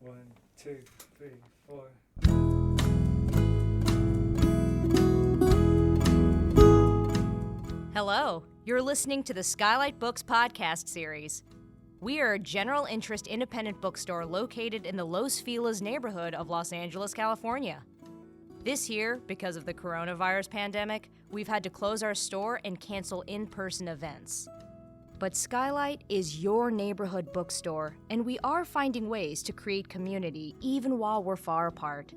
One, two, three, four. Hello, you're listening to the SKYLIT Books podcast series. We are a general interest independent bookstore located in the Los Feliz neighborhood of Los Angeles, California. This year, because of the coronavirus pandemic, we've had to close our store and cancel in-person events. But SKYLIT is your neighborhood bookstore, and we are finding ways to create community even while we're far apart.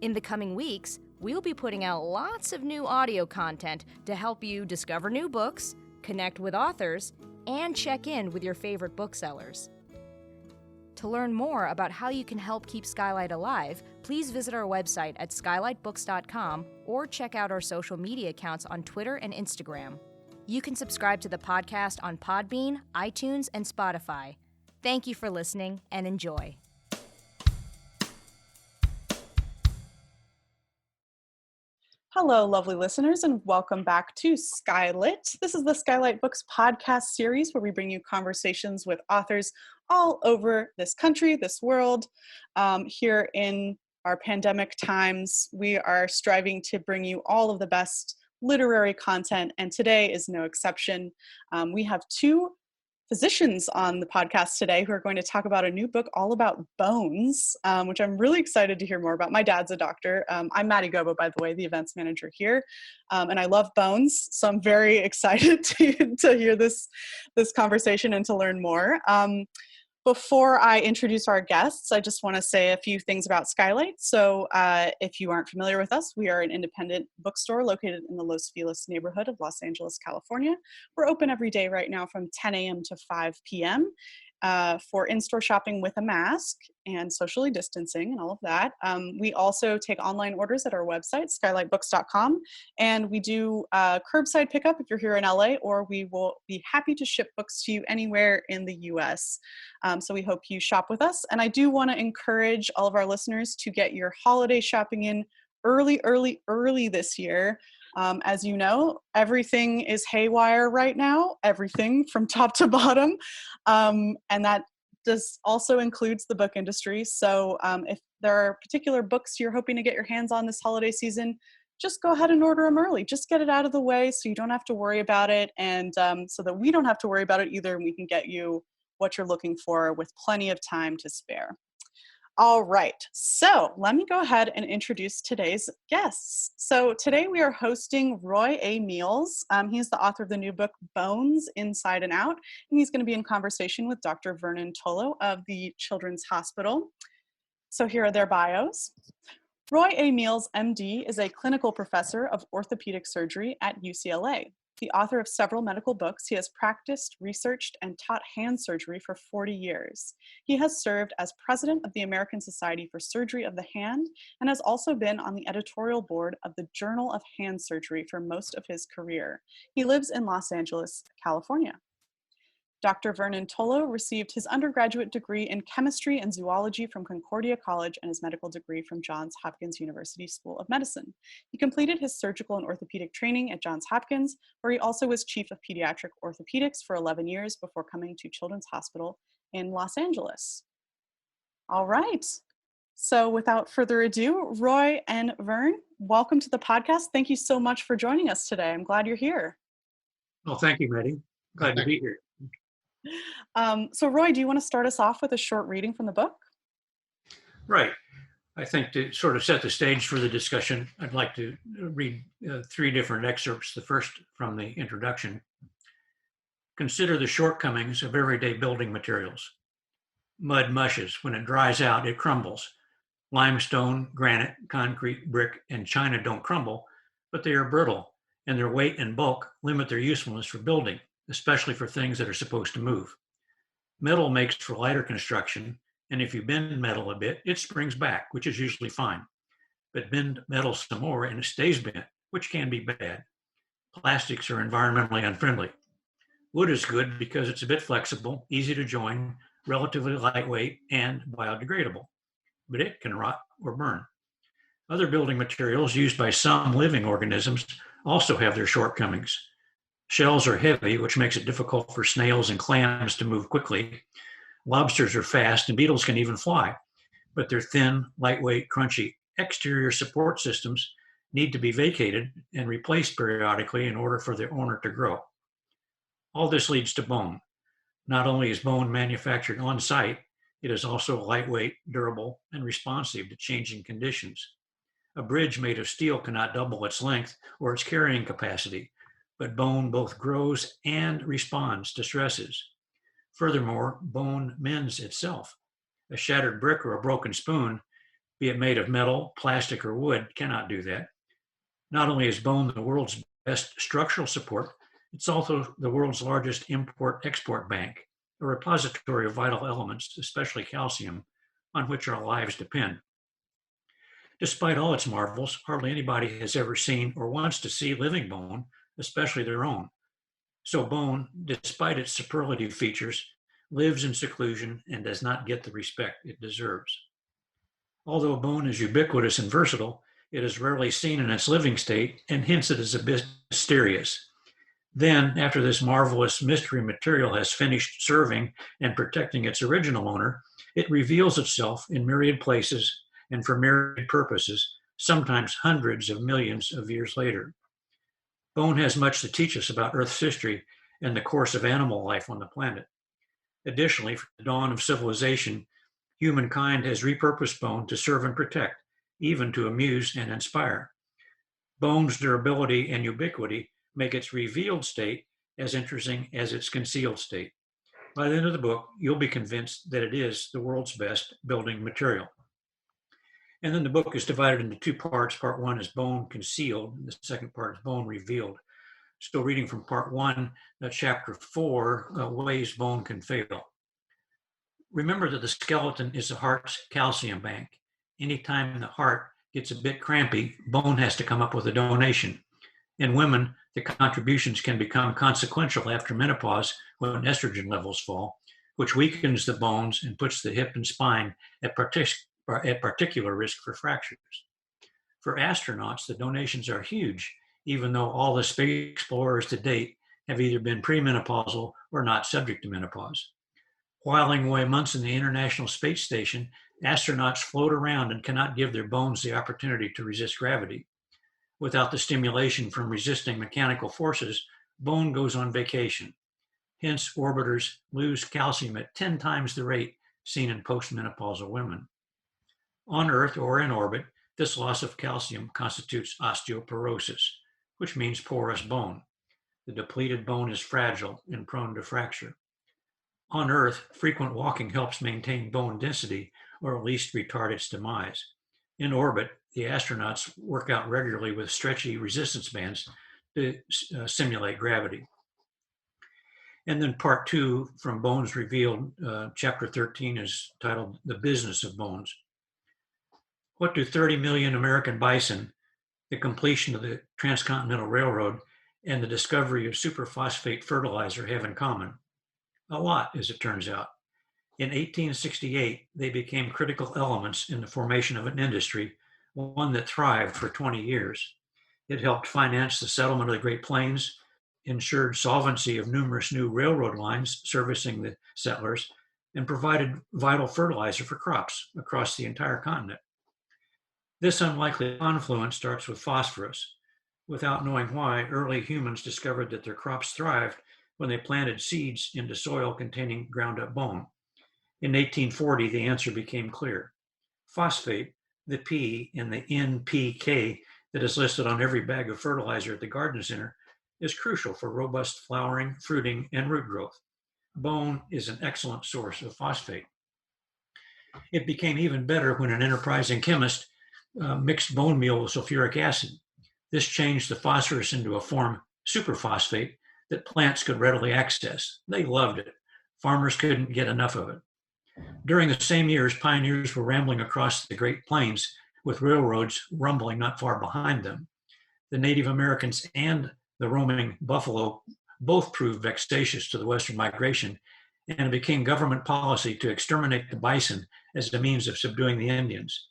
In the coming weeks, we'll be putting out lots of new audio content to help you discover new books, connect with authors, and check in with your favorite booksellers. To learn more about how you can help keep SKYLIT alive, please visit our website at skylitbooks.com or check out our social media accounts on Twitter and Instagram. You can subscribe to the podcast on Podbean, iTunes, and Spotify. Thank you for listening and enjoy. Hello, lovely listeners, and welcome back to SKYLIT. This is the SKYLIT Books podcast series where we bring you conversations with authors all over this country, this world. Here in our pandemic times, we are striving to bring you all of the best literary content, and today is no exception. We have two physicians on the podcast today who are going to talk about a new book all about bones, which I'm really excited to hear more about. My dad's a doctor. I'm Maddie Gobo, by the way, the events manager here, and I love bones, so I'm very excited to hear this conversation and to learn more. Before I introduce our guests, I just want to say a few things about SKYLIT. So if you aren't familiar with us, we are an independent bookstore located in the Los Feliz neighborhood of Los Angeles, California. We're open every day right now from 10 a.m. to 5 p.m. For in-store shopping with a mask and socially distancing and all of that. We also take online orders at our website, skylitbooks.com, and we do curbside pickup if you're here in LA, or we will be happy to ship books to you anywhere in the US. So we hope you shop with us. And I do want to encourage all of our listeners to get your holiday shopping in early this year. As you know, everything is haywire right now, everything from top to bottom. And that also includes the book industry. So if there are particular books you're hoping to get your hands on this holiday season, just go ahead and order them early. Just get it out of the way so you don't have to worry about it, and so that we don't have to worry about it either, and we can get you what you're looking for with plenty of time to spare. All right, so let me go ahead and introduce today's guests. So today we are hosting Roy A. Meals. He's the author of the new book, Bones, Inside and Out, and he's going to be in conversation with Dr. Vernon Tolo of the Children's Hospital. So here are their bios. Roy A. Meals, MD, is a clinical professor of orthopedic surgery at UCLA. The author of several medical books, he has practiced, researched, and taught hand surgery for 40 years. He has served as president of the American Society for Surgery of the Hand and has also been on the editorial board of the Journal of Hand Surgery for most of his career. He lives in Los Angeles, California. Dr. Vernon Tolo received his undergraduate degree in chemistry and zoology from Concordia College and his medical degree from Johns Hopkins University School of Medicine. He completed his surgical and orthopedic training at Johns Hopkins, where he also was chief of pediatric orthopedics for 11 years before coming to Children's Hospital in Los Angeles. All right. So without further ado, Roy and Vern, welcome to the podcast. Thank you so much for joining us today. I'm glad you're here. Well, thank you, Maddie. Glad to be here. So Roy, do you want to start us off with a short reading from the book? Right. I think to sort of set the stage for the discussion, I'd like to read three different excerpts. The first from the introduction. Consider the shortcomings of everyday building materials. Mud mushes. When it dries out, it crumbles. Limestone, granite, concrete, brick, and china don't crumble, but they are brittle, and their weight and bulk limit their usefulness for building, especially for things that are supposed to move. Metal makes for lighter construction, and if you bend metal a bit, it springs back, which is usually fine. But bend metal some more and it stays bent, which can be bad. Plastics are environmentally unfriendly. Wood is good because it's a bit flexible, easy to join, relatively lightweight, and biodegradable, but it can rot or burn. Other building materials used by some living organisms also have their shortcomings. Shells are heavy, which makes it difficult for snails and clams to move quickly. Lobsters are fast, and beetles can even fly. but their thin, lightweight, crunchy exterior support systems need to be vacated and replaced periodically in order for their owner to grow. All this leads to bone. Not only is bone manufactured on site, it is also lightweight, durable, and responsive to changing conditions. A bridge made of steel cannot double its length or its carrying capacity, but bone both grows and responds to stresses. Furthermore, bone mends itself. A shattered brick or a broken spoon, be it made of metal, plastic, or wood, cannot do that. Not only is bone the world's best structural support, it's also the world's largest import-export bank, a repository of vital elements, especially calcium, on which our lives depend. Despite all its marvels, hardly anybody has ever seen or wants to see living bone, especially their own. So bone, despite its superlative features, lives in seclusion and does not get the respect it deserves. Although bone is ubiquitous and versatile, it is rarely seen in its living state, and hence it is a bit mysterious. Then, after this marvelous mystery material has finished serving and protecting its original owner, it reveals itself in myriad places and for myriad purposes, sometimes hundreds of millions of years later. Bone has much to teach us about Earth's history and the course of animal life on the planet. Additionally, from the dawn of civilization, humankind has repurposed bone to serve and protect, even to amuse and inspire. Bone's durability and ubiquity make its revealed state as interesting as its concealed state. By the end of the book, you'll be convinced that it is the world's best building material. And then the book is divided into two parts. Part one is bone concealed, and the second part is bone revealed. Still reading from part one, chapter 4, ways bone can fail. Remember that the skeleton is the heart's calcium bank. Anytime the heart gets a bit crampy, bone has to come up with a donation. In women, the contributions can become consequential after menopause when estrogen levels fall, which weakens the bones and puts the hip and spine at particular risk for fractures. For astronauts, the donations are huge, even though all the space explorers to date have either been premenopausal or not subject to menopause. Whiling away months in the International Space Station, astronauts float around and cannot give their bones the opportunity to resist gravity. Without the stimulation from resisting mechanical forces, bone goes on vacation. Hence, orbiters lose calcium at 10 times the rate seen in postmenopausal women. On Earth or in orbit, this loss of calcium constitutes osteoporosis, which means porous bone. The depleted bone is fragile and prone to fracture. On Earth, frequent walking helps maintain bone density or at least retard its demise. In orbit, the astronauts work out regularly with stretchy resistance bands to simulate gravity. And then part 2 from Bones Revealed, chapter 13 is titled The Business of Bones. What do 30 million American bison, the completion of the Transcontinental Railroad, and the discovery of superphosphate fertilizer have in common? A lot, as it turns out. In 1868, they became critical elements in the formation of an industry, one that thrived for 20 years. It helped finance the settlement of the Great Plains, ensured solvency of numerous new railroad lines servicing the settlers, and provided vital fertilizer for crops across the entire continent. This unlikely confluence starts with phosphorus. Without knowing why, early humans discovered that their crops thrived when they planted seeds into soil containing ground-up bone. In 1840, the answer became clear. Phosphate, the P in the NPK that is listed on every bag of fertilizer at the garden center, is crucial for robust flowering, fruiting, and root growth. Bone is an excellent source of phosphate. It became even better when an enterprising chemist mixed bone meal with sulfuric acid. This changed the phosphorus into a form, superphosphate, that plants could readily access. They loved it. Farmers couldn't get enough of it. During the same years, pioneers were rambling across the Great Plains with railroads rumbling not far behind them. The Native Americans and the roaming buffalo both proved vexatious to the Western migration, and it became government policy to exterminate the bison as a means of subduing the Indians.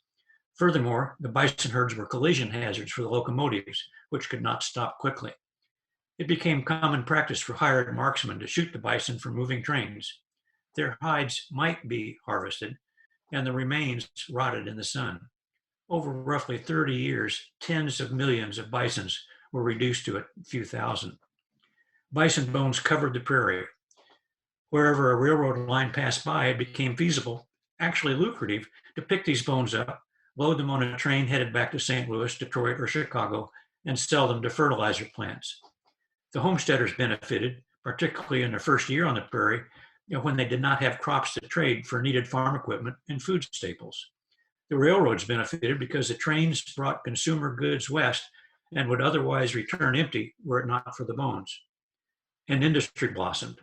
Furthermore, the bison herds were collision hazards for the locomotives, which could not stop quickly. It became common practice for hired marksmen to shoot the bison from moving trains. Their hides might be harvested, and the remains rotted in the sun. Over roughly 30 years, tens of millions of bisons were reduced to a few thousand. Bison bones covered the prairie. Wherever a railroad line passed by, it became feasible, actually lucrative, to pick these bones up, load them on a train headed back to St. Louis, Detroit, or Chicago, and sell them to fertilizer plants. The homesteaders benefited, particularly in their first year on the prairie, when they did not have crops to trade for needed farm equipment and food staples. The railroads benefited because the trains brought consumer goods west and would otherwise return empty were it not for the bones. And industry blossomed.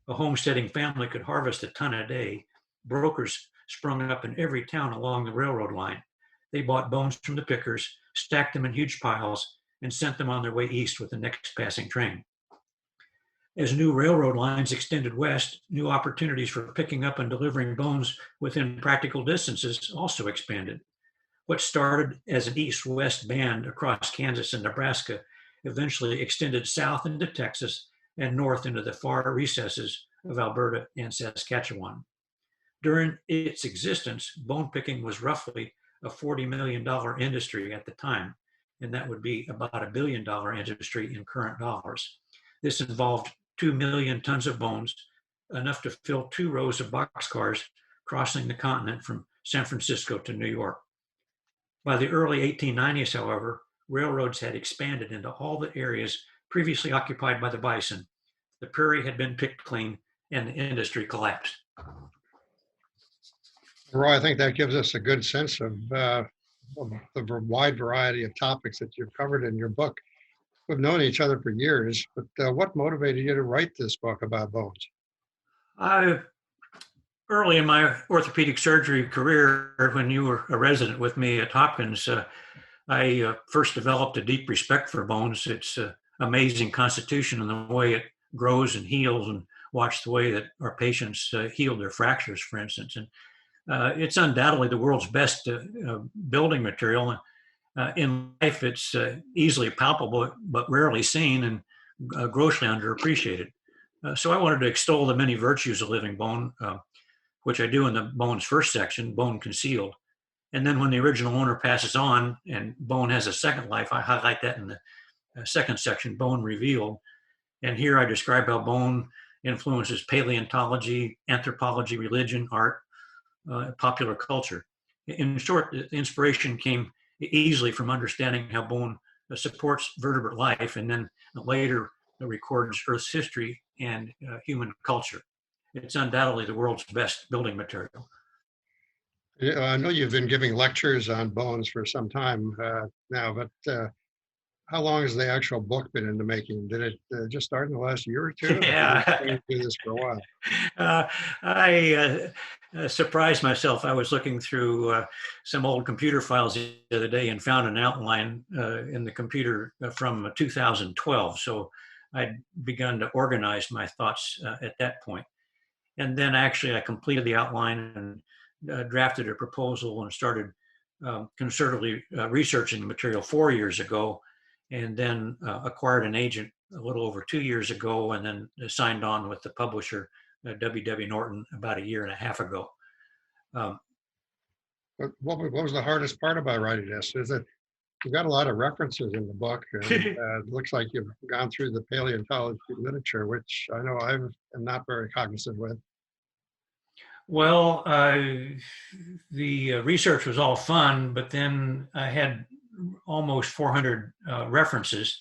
A homesteading family could harvest a ton a day. Brokers sprung up in every town along the railroad line. They bought bones from the pickers, stacked them in huge piles, and sent them on their way east with the next passing train. As new railroad lines extended west, new opportunities for picking up and delivering bones within practical distances also expanded. What started as an east-west band across Kansas and Nebraska eventually extended south into Texas and north into the far recesses of Alberta and Saskatchewan. During its existence, bone picking was roughly a $40 million industry at the time, and that would be about $1 billion industry in current dollars. This involved 2 million tons of bones, enough to fill 2 rows of boxcars crossing the continent from San Francisco to New York. By the early 1890s, however, railroads had expanded into all the areas previously occupied by the bison. The prairie had been picked clean and the industry collapsed. Roy, I think that gives us a good sense of the wide variety of topics that you've covered in your book. We've known each other for years, but what motivated you to write this book about bones? Early in my orthopedic surgery career, when you were a resident with me at Hopkins, I first developed a deep respect for bones. Its amazing constitution and the way it grows and heals, and watch the way that our patients heal their fractures, for instance. And it's undoubtedly the world's best building material. In life, it's easily palpable, but rarely seen and grossly underappreciated. So I wanted to extol the many virtues of living bone, which I do in the bones first section, bone concealed. And then when the original owner passes on and bone has a second life, I highlight that in the second section, bone revealed. And here I describe how bone influences paleontology, anthropology, religion, art, popular culture. In short, the inspiration came easily from understanding how bone supports vertebrate life, and then later records Earth's history and human culture. It's undoubtedly the world's best building material. Yeah, I know you've been giving lectures on bones for some time now, but how long has the actual book been in the making? Did it just start in the last year or two? Yeah. I've been doing this for a while. I surprised myself. I was looking through some old computer files the other day and found an outline in the computer from 2012. So I'd begun to organize my thoughts at that point. And then actually I completed the outline and drafted a proposal and started conservatively researching the material 4 years ago, and then acquired an agent a little over 2 years ago, and then signed on with the publisher, W.W. Norton, about 1.5 years ago. What was the hardest part about writing this? Is that you've got a lot of references in the book, and it looks like you've gone through the paleontology literature, which I know I am not very cognizant with. Well, the research was all fun, but then I had almost 400 references,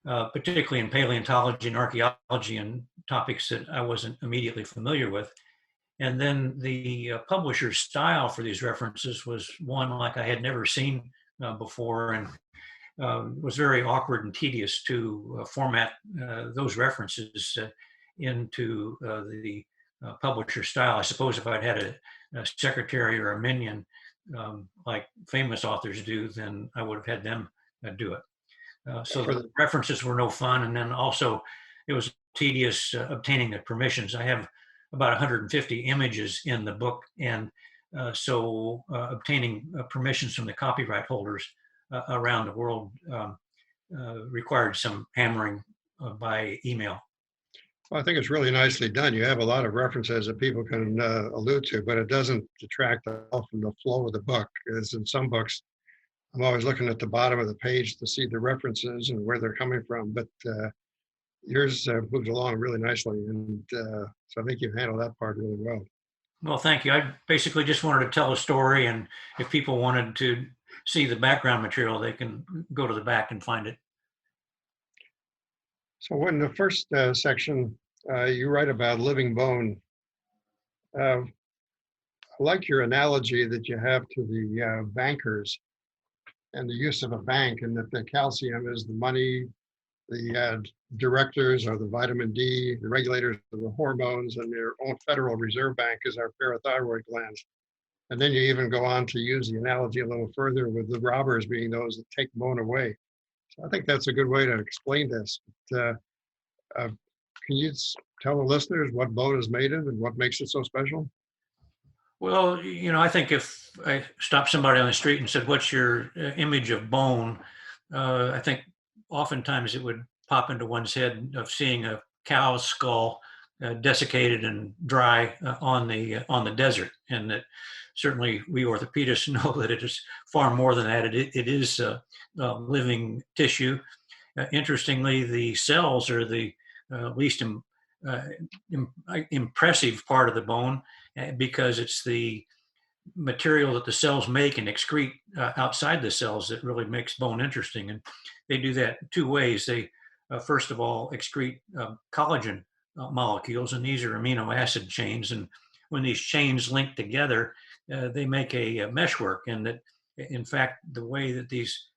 particularly in paleontology and archaeology and topics that I wasn't immediately familiar with. And then the publisher's style for these references was one like I had never seen before, and was very awkward and tedious to format those references into the publisher style. I suppose if I'd had a secretary or a minion like famous authors do, then I would have had them do it. So the references were no fun, and then also it was tedious obtaining the permissions. I have about 150 images in the book, and so obtaining permissions from the copyright holders around the world required some hammering by email. Well, I think it's really nicely done. You have a lot of references that people can allude to, but it doesn't detract at all from the flow of the book. As in some books, I'm always looking at the bottom of the page to see the references and where they're coming from. But yours moves along really nicely, and so I think you've handled that part really well. Well, thank you. I basically just wanted to tell a story, and if people wanted to see the background material, they can go to the back and find it. So in the first section, you write about living bone. I like your analogy that you have to the bankers and the use of a bank, and that the calcium is the money, the directors are the vitamin D, the regulators are the hormones, and their own Federal Reserve Bank is our parathyroid glands. And then you even go on to use the analogy a little further with the robbers being those that take bone away. So I think that's a good way to explain this. But, can you tell the listeners what bone is made of and what makes it so special? Well, I think if I stopped somebody on the street and said, "What's your image of bone?" I think oftentimes it would pop into one's head of seeing a cow's skull desiccated and dry on the desert, and that certainly we orthopedists know that it is far more than that. It is living tissue. Interestingly, the cells are the least impressive part of the bone because it's the material that the cells make and excrete outside the cells that really makes bone interesting. And they do that two ways. They first of all excrete collagen molecules, and these are amino acid chains. And when these chains link together, they make a meshwork. And that, in fact, the way that these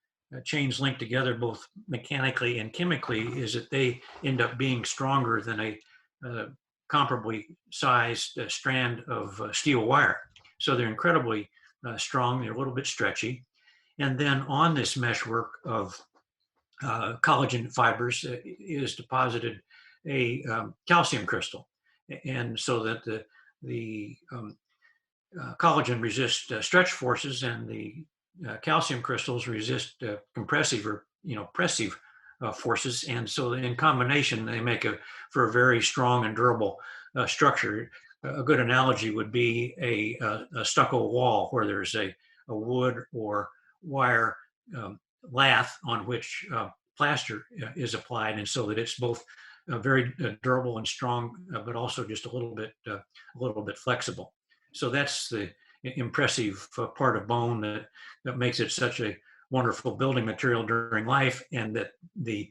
chains link together both mechanically and chemically is that they end up being stronger than a comparably sized strand of steel wire. So they're incredibly strong. They're a little bit stretchy. And then on this meshwork of collagen fibers is deposited a calcium crystal. And so that the collagen resists stretch forces, and the calcium crystals resist compressive or pressive forces. And so in combination, they make for a very strong and durable structure. A good analogy would be a stucco wall where there's a wood or wire lath on which plaster is applied, and so that it's both very durable and strong, but also just a little bit flexible. So that's the impressive part of bone that makes it such a wonderful building material during life, and that the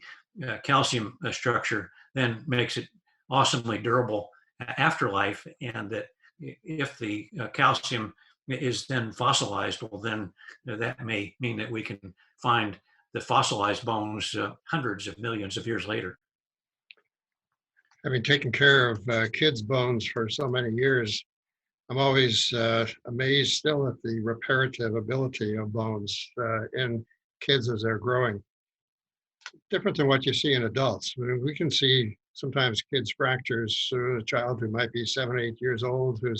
calcium structure then makes it awesomely durable after life. And that if the calcium is then fossilized, well, then that may mean that we can find the fossilized bones hundreds of millions of years later. Having taken care of kids' bones for so many years, I'm always amazed still at the reparative ability of bones in kids as they're growing. Different than what you see in adults. I mean, we can see sometimes kids fractures. A child who might be 7, 8 years old who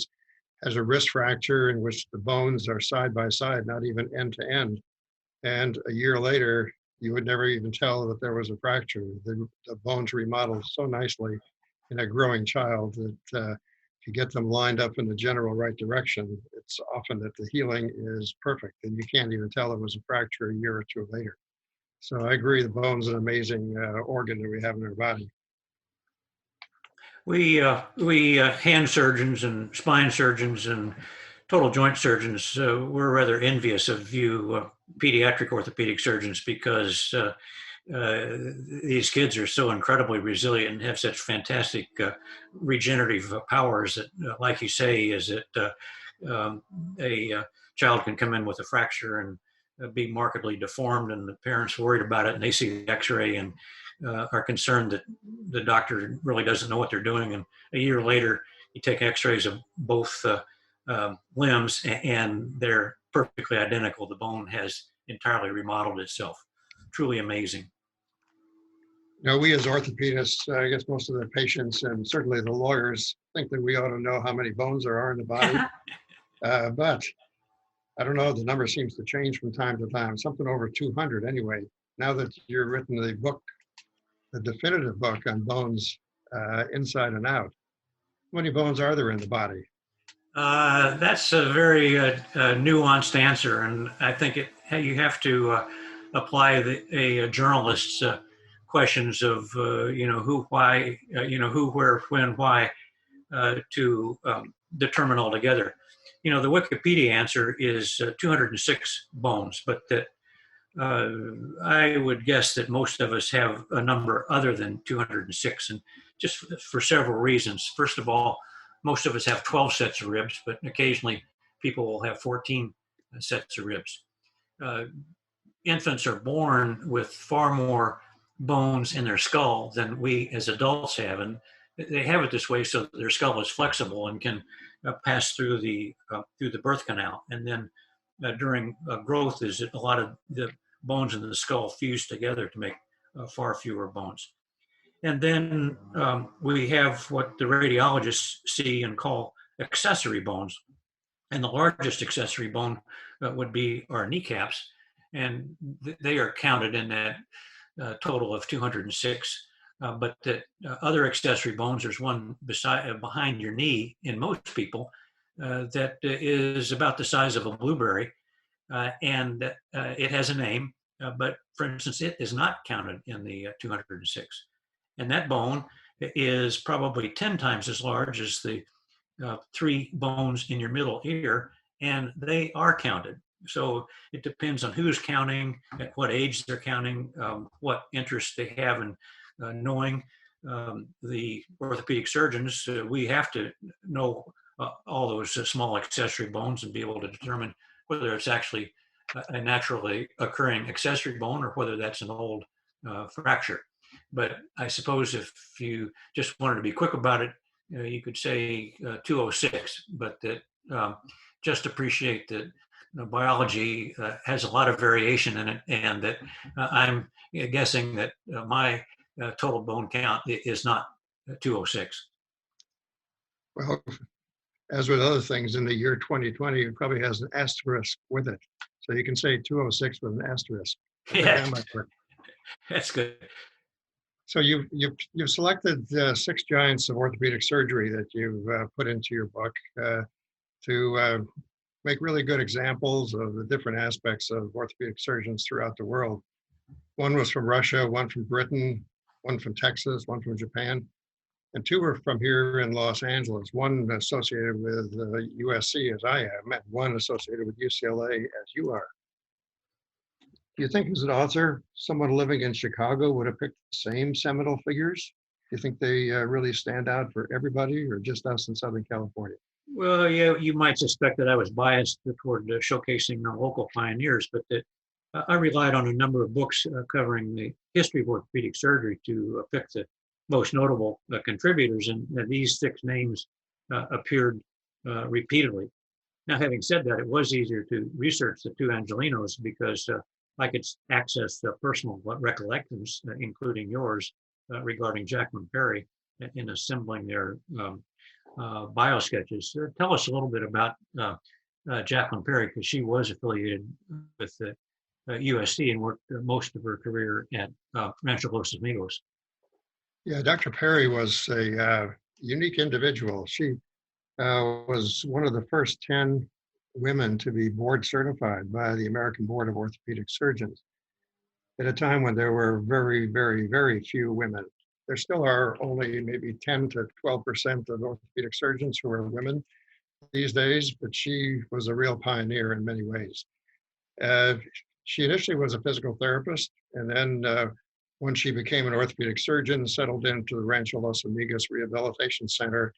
has a wrist fracture in which the bones are side by side, not even end to end. And a year later, you would never even tell that there was a fracture. The bones remodeled so nicely in a growing child that if you get them lined up in the general right direction, it's often that the healing is perfect, and you can't even tell it was a fracture a year or two later. So I agree, the bone's an amazing organ that we have in our body. We hand surgeons and spine surgeons and total joint surgeons, we're rather envious of you pediatric orthopedic surgeons, because these kids are so incredibly resilient and have such fantastic regenerative powers that, like you say, is that a child can come in with a fracture and be markedly deformed, and the parents worried about it, and they see the x-ray and are concerned that the doctor really doesn't know what they're doing. And a year later, you take x-rays of both limbs, and they're perfectly identical. The bone has entirely remodeled itself. Truly amazing. Now, we as orthopedists, I guess most of the patients and certainly the lawyers think that we ought to know how many bones there are in the body. But I don't know, the number seems to change from time to time, something over 200 anyway. Now that you've written the book, the definitive book on bones, inside and out. How many bones are there in the body? That's a very nuanced answer, and I think you have to apply a journalist's questions of who, why, who, where, when, why to determine altogether. The Wikipedia answer is 206 bones, but that I would guess that most of us have a number other than 206, and just for several reasons. First of all, most of us have 12 sets of ribs, but occasionally people will have 14 sets of ribs. Infants are born with far more bones in their skull than we as adults have, and they have it this way so that their skull is flexible and can pass through the birth canal. And then during growth, is a lot of the bones in the skull fuse together to make far fewer bones. And then we have what the radiologists see and call accessory bones. And the largest accessory bone would be our kneecaps. And they are counted in that total of 206. But the other accessory bones, there's one behind your knee in most people that is about the size of a blueberry. And it has a name, but for instance, it is not counted in the 206. And that bone is probably 10 times as large as the 3 bones in your middle ear, and they are counted. So it depends on who's counting, at what age they're counting, what interest they have in knowing. The orthopedic surgeons, we have to know all those small accessory bones and be able to determine whether it's actually a naturally occurring accessory bone or whether that's an old fracture. But I suppose if you just wanted to be quick about it, you could say 206, but that just appreciate that biology has a lot of variation in it, and that I'm guessing that my total bone count is not 206. Well, as with other things in the year 2020, it probably has an asterisk with it. So you can say 206 with an asterisk. Yeah, that's good. So you've selected 6 giants of orthopedic surgery that you've put into your book to make really good examples of the different aspects of orthopedic surgeons throughout the world. One was from Russia, one from Britain, one from Texas, one from Japan, and 2 were from here in Los Angeles, one associated with USC as I am, and one associated with UCLA as you are. Do you think as an author, someone living in Chicago would have picked the same seminal figures? Do you think they really stand out for everybody or just us in Southern California? Well, yeah, you might suspect that I was biased toward showcasing the local pioneers, but that I relied on a number of books covering the history of orthopedic surgery to pick the most notable contributors, and these 6 names appeared repeatedly. Now, having said that, it was easier to research the 2 Angelinos because I could access personal recollections, including yours, regarding Jacqueline Perry in assembling their bio sketches. Tell us a little bit about Jacqueline Perry, because she was affiliated with the USC and worked most of her career at Rancho Los Amigos. Yeah, Dr. Perry was a unique individual. She was one of the first 10 women to be board certified by the American Board of Orthopedic Surgeons at a time when there were very, very, very few women. There still are only maybe 10 to 12% of orthopedic surgeons who are women these days, but she was a real pioneer in many ways. She initially was a physical therapist, and then when she became an orthopedic surgeon, settled into the Rancho Los Amigos Rehabilitation Center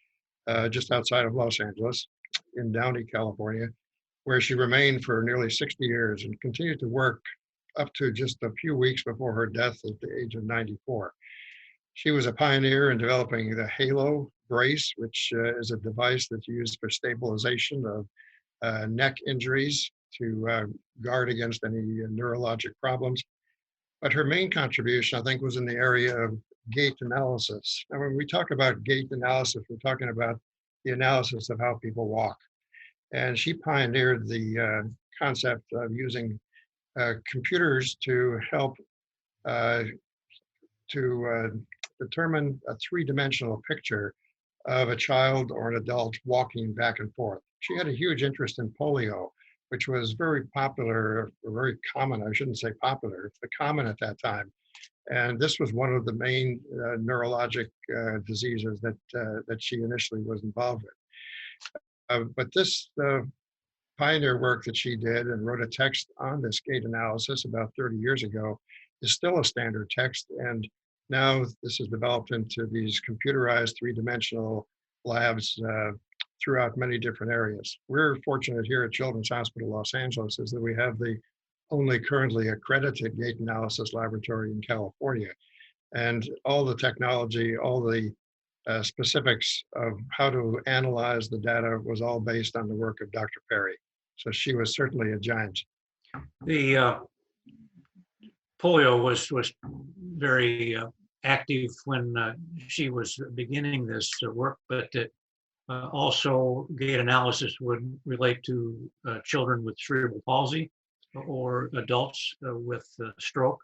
just outside of Los Angeles in Downey, California, where she remained for nearly 60 years and continued to work up to just a few weeks before her death at the age of 94. She was a pioneer in developing the Halo brace, which is a device that's used for stabilization of neck injuries to guard against any neurologic problems. But her main contribution, I think, was in the area of gait analysis. And when we talk about gait analysis, we're talking about the analysis of how people walk. And she pioneered the concept of using computers to help to determine a three-dimensional picture of a child or an adult walking back and forth. She had a huge interest in polio, which was very popular, or very common, I shouldn't say popular, but common at that time. And this was one of the main neurologic diseases that she initially was involved with. But this pioneer work that she did and wrote a text on this gait analysis about 30 years ago is still a standard text. And now this is developed into these computerized three-dimensional labs throughout many different areas. We're fortunate here at Children's Hospital Los Angeles is that we have the only currently accredited gait analysis laboratory in California. And all the technology, all the specifics of how to analyze the data was all based on the work of Dr. Perry. So she was certainly a giant. The polio was very active when she was beginning this work, but also gait analysis would relate to children with cerebral palsy or adults with stroke.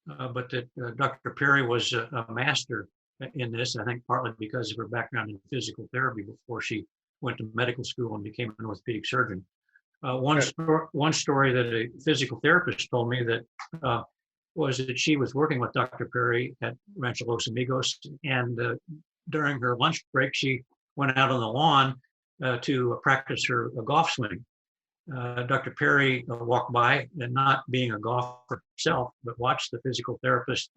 But that Dr. Perry was a master in this, I think partly because of her background in physical therapy before she went to medical school and became an orthopedic surgeon. One story that a physical therapist told me that was that she was working with Dr. Perry at Rancho Los Amigos, and during her lunch break, she went out on the lawn to practice her golf swing. Dr. Perry walked by, and not being a golfer herself, but watched the physical therapist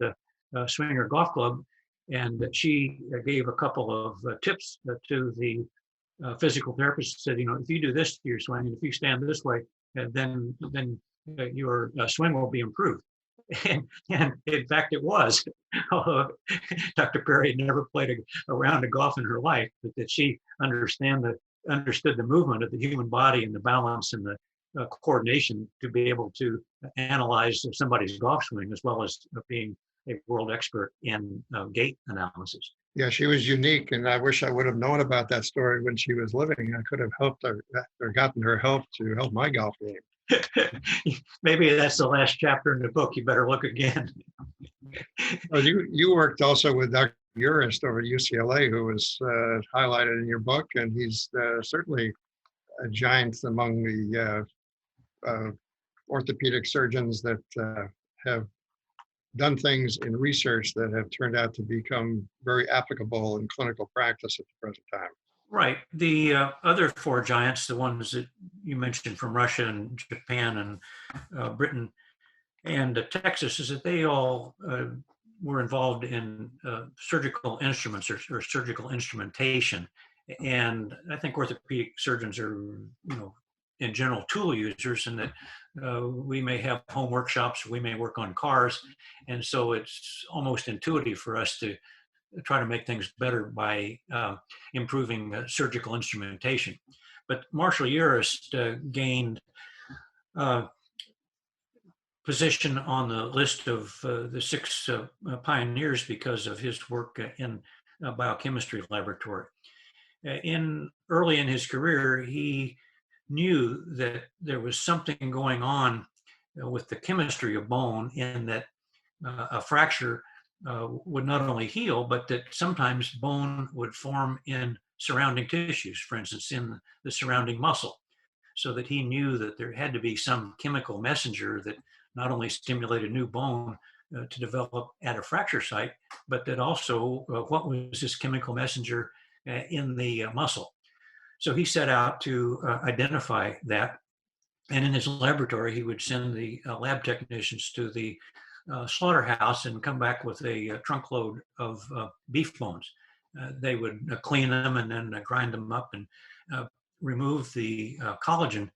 swing her golf club, and she gave a couple of tips to the physical therapist. Said, if you do this to your swing, and if you stand this way, then your swing will be improved. And in fact, it was. Although Dr. Perry had never played a round of golf in her life, but that she understood the movement of the human body and the balance and the coordination to be able to analyze somebody's golf swing, as well as being a world expert in gait analysis. Yeah, she was unique, and I wish I would have known about that story when she was living. I could have helped her or gotten her help to help my golf game. Maybe that's the last chapter in the book. You better look again. Well, you worked also with Dr. Urist over at UCLA, who was highlighted in your book, and he's certainly a giant among the orthopedic surgeons that have done things in research that have turned out to become very applicable in clinical practice at the present time. Right. The other four giants, the ones that you mentioned from Russia and Japan and Britain and Texas, is that they all were involved in surgical instruments or surgical instrumentation. And I think orthopedic surgeons are, in general, tool users, and that we may have home workshops, we may work on cars. And so it's almost intuitive for us to try to make things better by improving surgical instrumentation. But Marshall Urist gained position on the list of the 6 pioneers because of his work in a biochemistry laboratory. Early in his career, he knew that there was something going on with the chemistry of bone, in that a fracture would not only heal, but that sometimes bone would form in surrounding tissues, for instance, in the surrounding muscle. So that he knew that there had to be some chemical messenger that not only stimulated new bone to develop at a fracture site, but that also what was this chemical messenger in the muscle. So he set out to identify that. And in his laboratory, he would send the lab technicians to the slaughterhouse and come back with a trunk load of beef bones. They would clean them and then grind them up and remove the collagen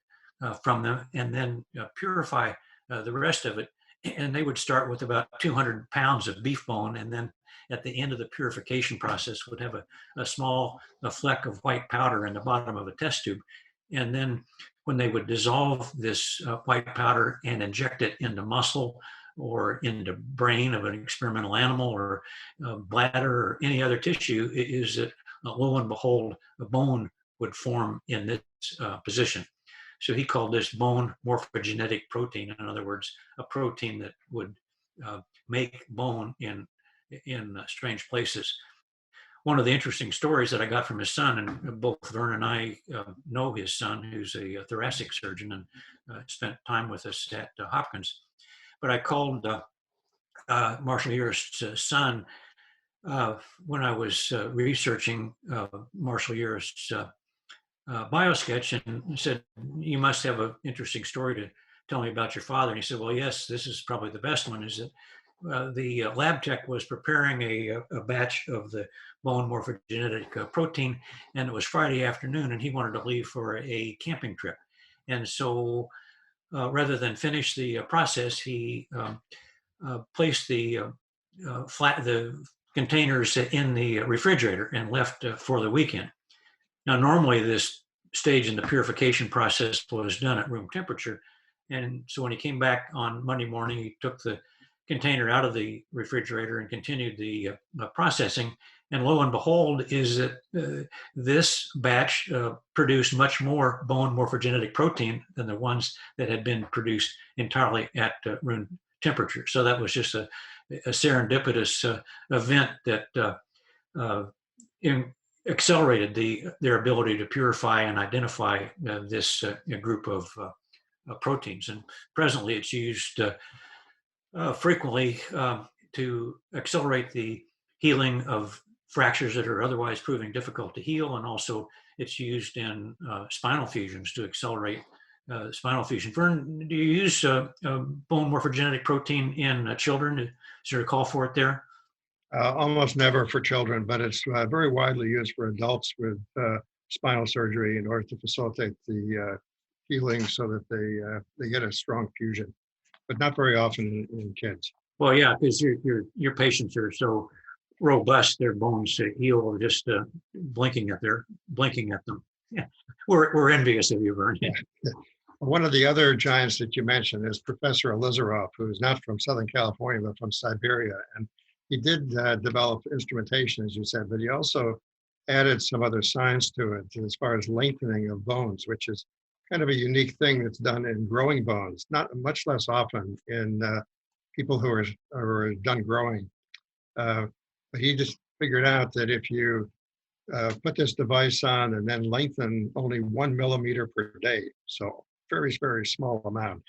from them, and then purify the rest of it. And they would start with about 200 pounds of beef bone, and then at the end of the purification process would have a small fleck of white powder in the bottom of a test tube. And then when they would dissolve this white powder and inject it into muscle or into brain of an experimental animal or bladder or any other tissue, is that lo and behold, a bone would form in this position. So he called this bone morphogenetic protein. In other words, a protein that would make bone in in strange places. One of the interesting stories that I got from his son, and both Vernon and I know his son, who's a thoracic surgeon and spent time with us at Hopkins. But I called Marshall Urist's son when I was researching Marshall Urist's biosketch, and said, "You must have an interesting story to tell me about your father." And he said, "Well, yes, this is probably the best one, is that the lab tech was preparing a batch of the bone morphogenetic protein, and it was Friday afternoon, and he wanted to leave for a camping trip. And so rather than finish the process, he placed the containers in the refrigerator and left for the weekend. Now, normally this stage in the purification process was done at room temperature. And so when he came back on Monday morning, he took the container out of the refrigerator and continued the processing. And lo and behold, is that this batch produced much more bone morphogenetic protein than the ones that had been produced entirely at room temperature. So that was just a serendipitous event that accelerated their ability to purify and identify this group of proteins. And presently it's used frequently to accelerate the healing of fractures that are otherwise proving difficult to heal. And also it's used in spinal fusions to accelerate spinal fusion. Vern, do you use bone morphogenetic protein in children? Is there a call for it there? Almost never for children, but it's very widely used for adults with spinal surgery in order to facilitate the healing so that they get a strong fusion, but not very often in kids. Well, yeah, because your patients are so robust, their bones heal just blinking at them. Yeah, we're envious of you, Vern. Yeah. One of the other giants that you mentioned is Professor Elizarov, who's not from Southern California, but from Siberia. And he did develop instrumentation, as you said, but he also added some other science to it as far as lengthening of bones, which is kind of a unique thing that's done in growing bones, not much less often in people who are done growing. But he just figured out that if you put this device on and then lengthen only 1 millimeter per day, so very, very small amount,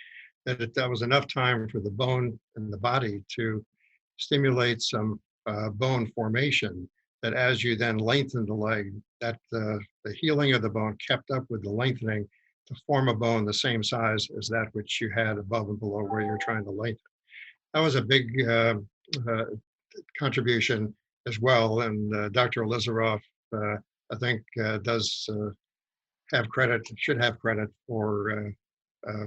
that was enough time for the bone and the body to stimulate some bone formation, that as you then lengthen the leg, that the healing of the bone kept up with the lengthening to form a bone the same size as that which you had above and below where you're trying to lengthen. That was a big contribution as well. And Dr. Elizarov, I think, should have credit for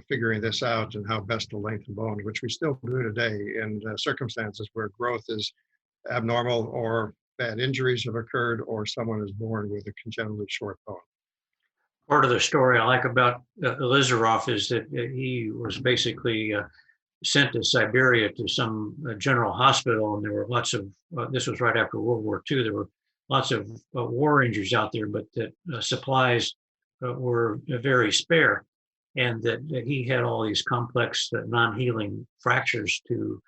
figuring this out and how best to lengthen bone, which we still do today in circumstances where growth is abnormal or bad injuries have occurred or someone is born with a congenitally short bone. Part of the story I like about Elizarov is that he was basically sent to Siberia to some general hospital, and there were lots of, this was right after World War II, there were lots of war injuries out there, but that supplies were very spare, and that he had all these complex non-healing fractures to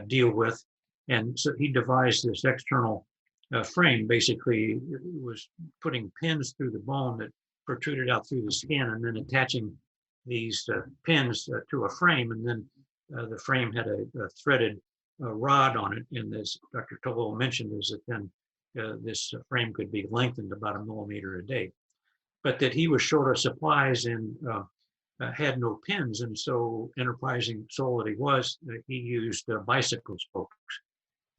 deal with. And so he devised this external frame, basically was putting pins through the bone that protruded out through the skin and then attaching these pins to a frame. And then the frame had a threaded rod on it. And as Dr. Tolo mentioned, is that then this frame could be lengthened about 1 millimeter a day. But that he was short of supplies and had no pins. And so, enterprising soul that he was, he used bicycle spokes.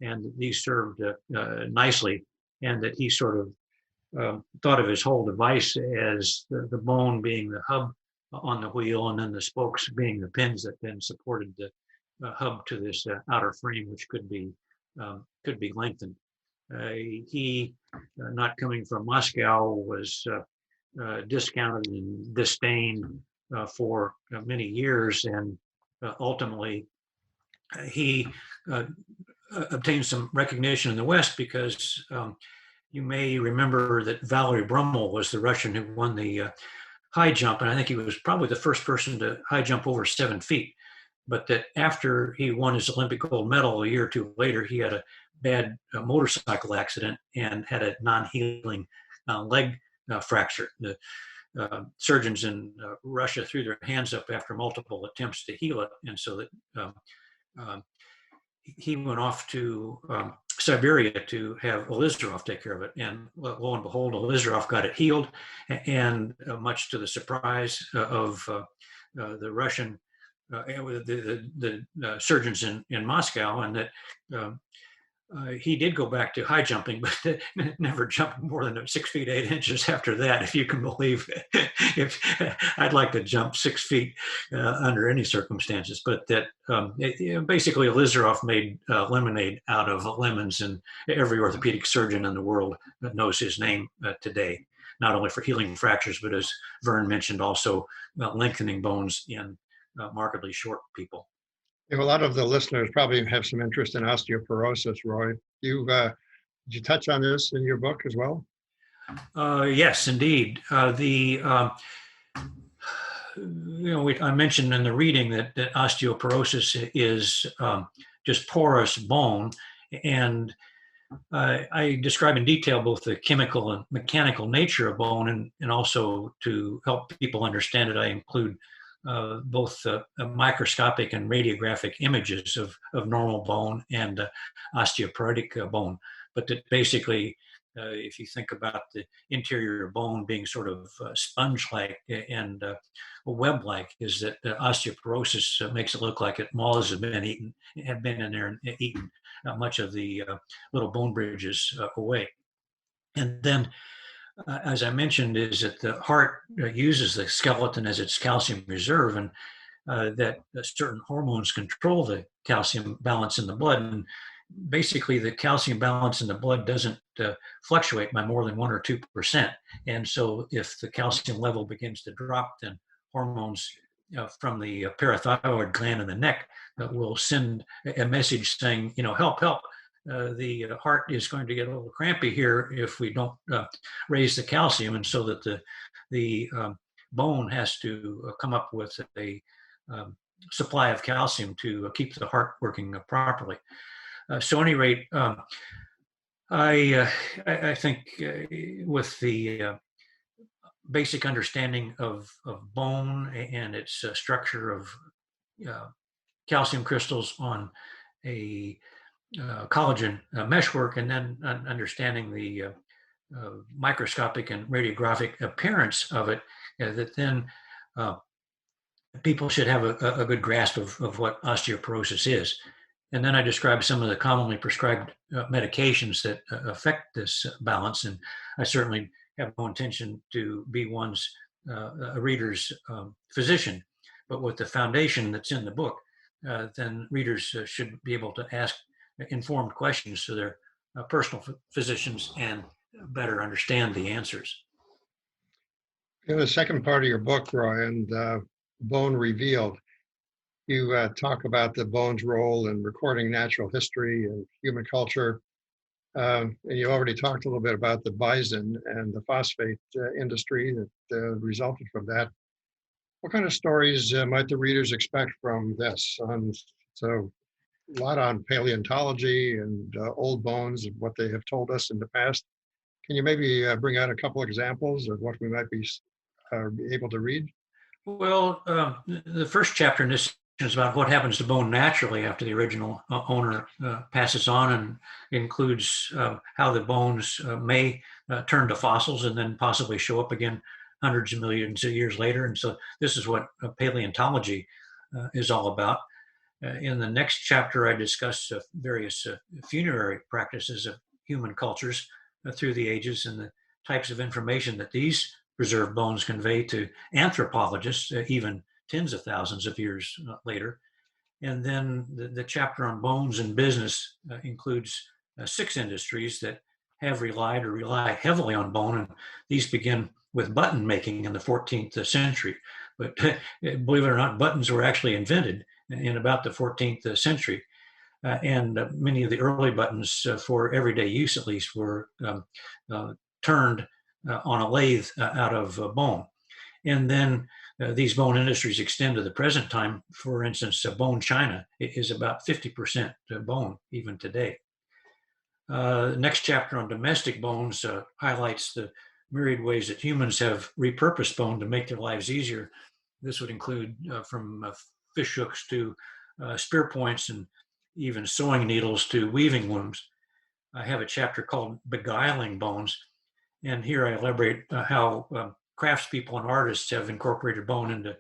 And these served nicely. And that he sort of thought of his whole device as the bone being the hub on the wheel, and then the spokes being the pins that then supported the hub to this outer frame, which could be lengthened. He, not coming from Moscow, was discounted and disdained for many years, and ultimately he obtained some recognition in the West because you may remember that Valery Brummel was the Russian who won the high jump, and I think he was probably the first person to high jump over 7 feet. But that after he won his Olympic gold medal a year or two later, he had a bad motorcycle accident and had a non-healing leg fracture. The surgeons in Russia threw their hands up after multiple attempts to heal it, and so that he went off to Siberia to have Elizarov take care of it. And lo and behold, Elizarov got it healed, and much to the surprise of the Russian, the surgeons in Moscow, and that he did go back to high jumping, but never jumped more than 6 feet 8 inches after that, if you can believe it. If I'd like to jump 6 feet under any circumstances, but that basically Elizarov made lemonade out of lemons, and every orthopedic surgeon in the world knows his name today, not only for healing fractures, but as Vern mentioned, also lengthening bones in markedly short people. A lot of the listeners probably have some interest in osteoporosis, Roy. Did you touch on this in your book as well? Yes, indeed. I mentioned in the reading that osteoporosis is just porous bone, and I describe in detail both the chemical and mechanical nature of bone, and also to help people understand it, I include both microscopic and radiographic images of normal bone and osteoporotic bone. But that basically, if you think about the interior of bone being sort of sponge-like and web-like, is that osteoporosis makes it look like moths have been in there and eaten much of the little bone bridges away. And then, as I mentioned, is that the heart uses the skeleton as its calcium reserve, and that certain hormones control the calcium balance in the blood. And basically, the calcium balance in the blood doesn't fluctuate by more than 1 or 2%. And so if the calcium level begins to drop, then hormones from the parathyroid gland in the neck will send a message saying, help, help. The heart is going to get a little crampy here if we don't raise the calcium, and so that the bone has to come up with a supply of calcium to keep the heart working properly. So, at any rate, I think with the basic understanding of bone and its structure of calcium crystals on a collagen meshwork, and then understanding the microscopic and radiographic appearance of it, that then people should have a good grasp of what osteoporosis is. And then I describe some of the commonly prescribed medications that affect this balance, and I certainly have no intention to be a reader's physician, but with the foundation that's in the book, then readers should be able to ask informed questions to their personal physicians and better understand the answers. In the second part of your book, Roy, and Bone Revealed, you talk about the bone's role in recording natural history and human culture. And you already talked a little bit about the bison and the phosphate industry that resulted from that. What kind of stories might the readers expect from this? So a lot on paleontology and old bones and what they have told us in the past. Can you maybe bring out a couple examples of what we might be able to read? Well, the first chapter in this is about what happens to bone naturally after the original owner passes on, and includes how the bones may turn to fossils and then possibly show up again hundreds of millions of years later. And so this is what paleontology is all about. In the next chapter, I discuss various funerary practices of human cultures through the ages, and the types of information that these preserved bones convey to anthropologists, even tens of thousands of years later. And then the chapter on bones and business includes 6 industries that have relied or rely heavily on bone, and these begin with button making in the 14th century. But believe it or not, buttons were actually invented in about the 14th century. And many of the early buttons, for everyday use at least, were turned on a lathe out of bone. And then these bone industries extend to the present time. For instance, bone china is about 50% bone even today. Next chapter on domestic bones highlights the myriad ways that humans have repurposed bone to make their lives easier. This would include from fish hooks to spear points and even sewing needles to weaving looms. I have a chapter called Beguiling Bones, and here I elaborate how craftspeople and artists have incorporated bone into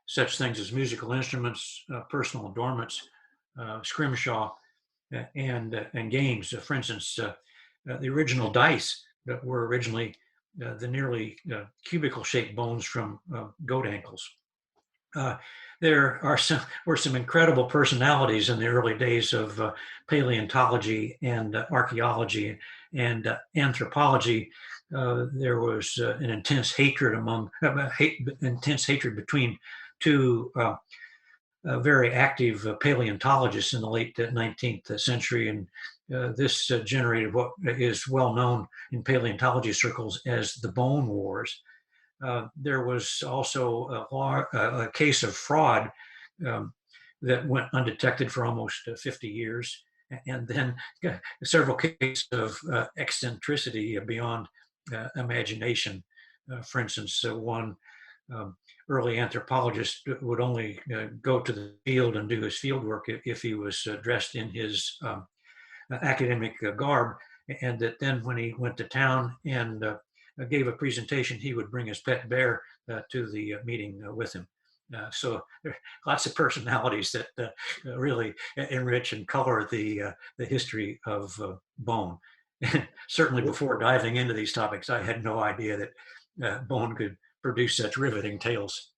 such things as musical instruments, personal adornments, scrimshaw, and games. For instance, the original dice that were originally the nearly cubicle-shaped bones from goat ankles. There were some incredible personalities in the early days of paleontology and archaeology and anthropology. There was an intense hatred between two very active paleontologists in the late 19th century, and this generated what is well known in paleontology circles as the Bone Wars. There was also a case of fraud that went undetected for almost 50 years, and then several cases of eccentricity beyond imagination. For instance, one early anthropologist would only go to the field and do his field work if he was dressed in his academic garb, and that then when he went to town and gave a presentation, he would bring his pet bear to the meeting with him. So there are lots of personalities that really enrich and color the history of bone. Certainly before diving into these topics, I had no idea that bone could produce such riveting tales.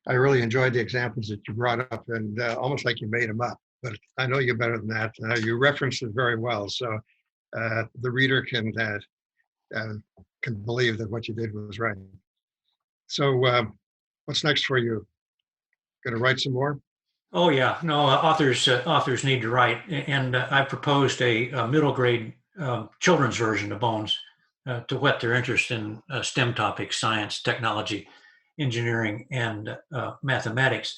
I really enjoyed the examples that you brought up, and almost like you made them up, but I know you better than that. You referenced it very well, so the reader can believe that what you did was right. So what's next for you? Going to write some more? Oh yeah, no, authors need to write, and I proposed a middle grade children's version of Bones to whet their interest in STEM topics: science, technology, engineering, and mathematics.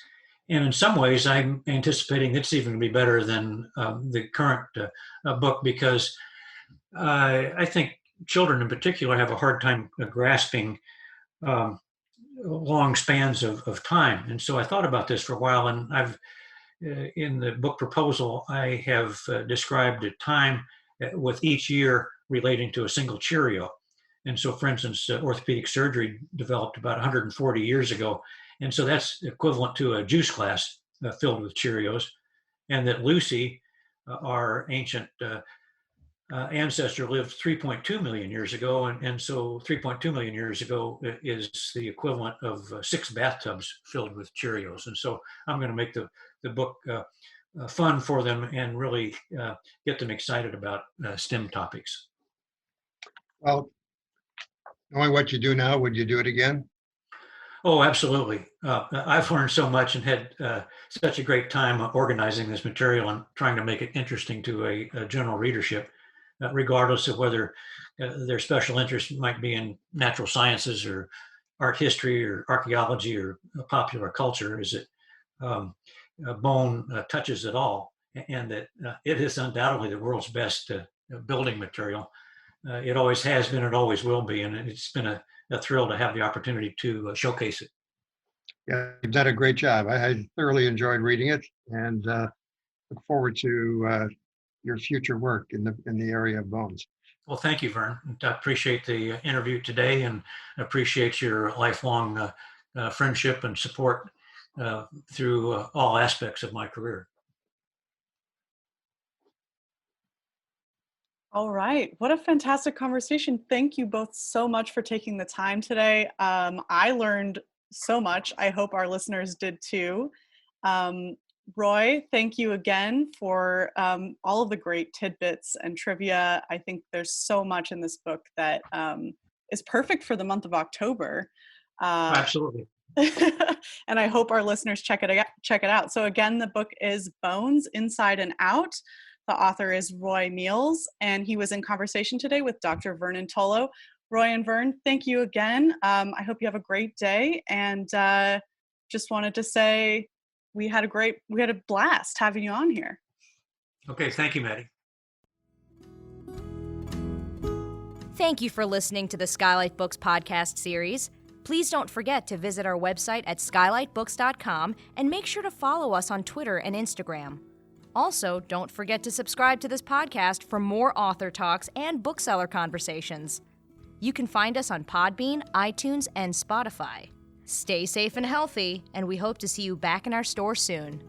And in some ways, I'm anticipating it's even going to be better than the current book, because I think children in particular have a hard time grasping long spans of time. And so I thought about this for a while, and I've in the book proposal, I have described a time with each year relating to a single Cheerio. And so, for instance, orthopedic surgery developed about 140 years ago. And so that's equivalent to a juice glass filled with Cheerios. And that Lucy, our ancient ancestor, lived 3.2 million years ago. And so 3.2 million years ago is the equivalent of 6 bathtubs filled with Cheerios. And so I'm going to make the book fun for them and really get them excited about STEM topics. Well, knowing what you do now, would you do it again? Oh, absolutely. I've learned so much and had such a great time organizing this material and trying to make it interesting to a general readership, regardless of whether their special interest might be in natural sciences or art history or archaeology or popular culture. Is it bone touches it all, and that it is undoubtedly the world's best building material. It always has been, it always will be, and it's been a thrill to have the opportunity to showcase it. Yeah, you've done a great job. I thoroughly enjoyed reading it, and look forward to your future work in the area of bones. Well, thank you, Vern. I appreciate the interview today, and appreciate your lifelong friendship and support through all aspects of my career. All right. What a fantastic conversation. Thank you both so much for taking the time today. I learned so much. I hope our listeners did too. Roy, thank you again for all of the great tidbits and trivia. I think there's so much in this book that is perfect for the month of October. Absolutely. And I hope our listeners check it out. So again, the book is Bones, Inside and Out. The author is Roy Meals, and he was in conversation today with Dr. Vernon Tolo. Roy and Vern, thank you again. I hope you have a great day, and just wanted to say we had a blast having you on here. Okay, thank you, Maddie. Thank you for listening to the Skylight Books podcast series. Please don't forget to visit our website at skylightbooks.com and make sure to follow us on Twitter and Instagram. Also, don't forget to subscribe to this podcast for more author talks and bookseller conversations. You can find us on Podbean, iTunes, and Spotify. Stay safe and healthy, and we hope to see you back in our store soon.